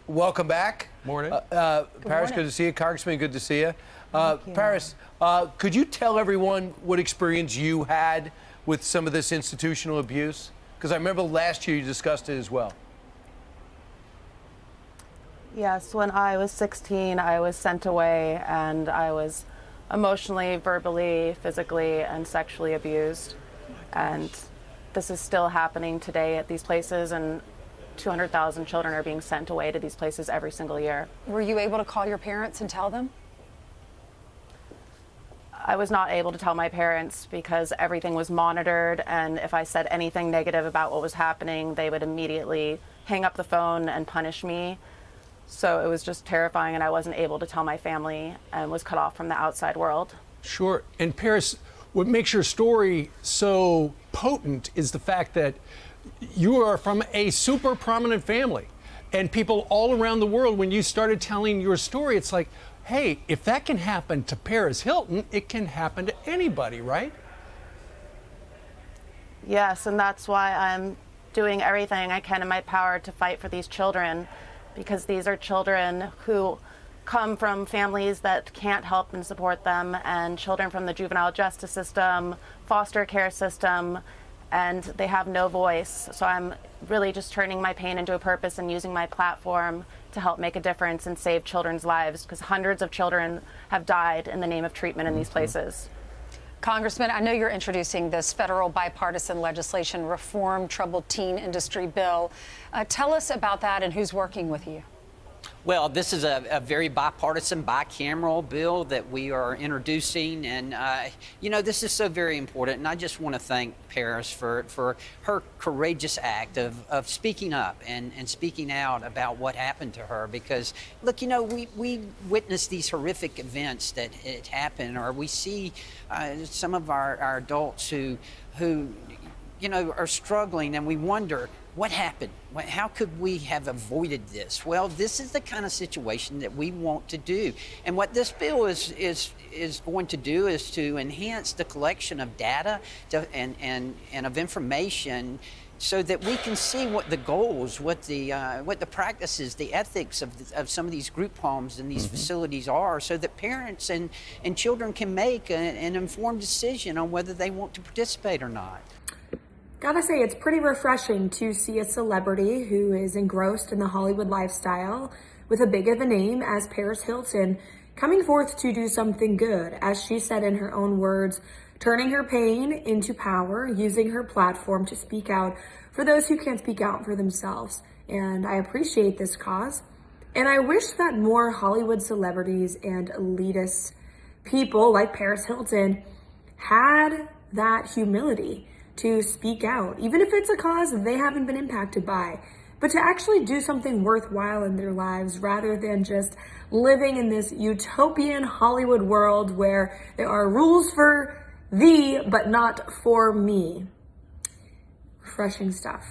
welcome back. Morning. Paris, morning. good to see you. Congressman, good to see you. Thank you. Paris, could you tell everyone what experience you had with some of this institutional abuse? Because I remember last year you discussed it as well. Yes, when I was 16, I was sent away and I was emotionally, verbally, physically, and sexually abused. And this is still happening today at these places, and 200,000 children are being sent away to these places every single year. Were you able to call your parents and tell them? I was not able to tell my parents because everything was monitored, and if I said anything negative about what was happening, they would immediately hang up the phone and punish me. So it was just terrifying, and I wasn't able to tell my family and was cut off from the outside world. Sure. And Paris, what makes your story so potent is the fact that you are from a super prominent family. And people all around the world, when you started telling your story, it's like, hey, if that can happen to Paris Hilton, it can happen to anybody, right? Yes, and that's why I'm doing everything I can in my power to fight for these children, because these are children who come from families that can't help and support them, and children from the juvenile justice system, foster care system, and they have no voice. So I'm really just turning my pain into a purpose and using my platform to help make a difference and save children's lives, because hundreds of children have died in the name of treatment in these places. Congressman, I know you're introducing this federal bipartisan legislation reform troubled teen industry bill. Tell us about that and who's working with you. Well, this is a very bipartisan, bicameral bill that we are introducing, and you know, this is so very important. And I just want to thank Paris for her courageous act of speaking up and speaking out about what happened to her. Because, look, you know, we witness these horrific events that happen, or we see some of our adults who you know, are struggling, and we wonder, what happened? How could we have avoided this? Well, this is the kind of situation that we want to do. And what this bill is going to do is to enhance the collection of data and of information, so that we can see what the goals, what the practices, the ethics of some of these group homes and these facilities are, so that parents and children can make an informed decision on whether they want to participate or not. Gotta say, it's pretty refreshing to see a celebrity who is engrossed in the Hollywood lifestyle with a big of a name as Paris Hilton coming forth to do something good, as she said in her own words, turning her pain into power, using her platform to speak out for those who can't speak out for themselves. And I appreciate this cause. And I wish that more Hollywood celebrities and elitist people like Paris Hilton had that humility to speak out, even if it's a cause they haven't been impacted by, but to actually do something worthwhile in their lives rather than just living in this utopian Hollywood world where there are rules for thee, but not for me. Refreshing stuff.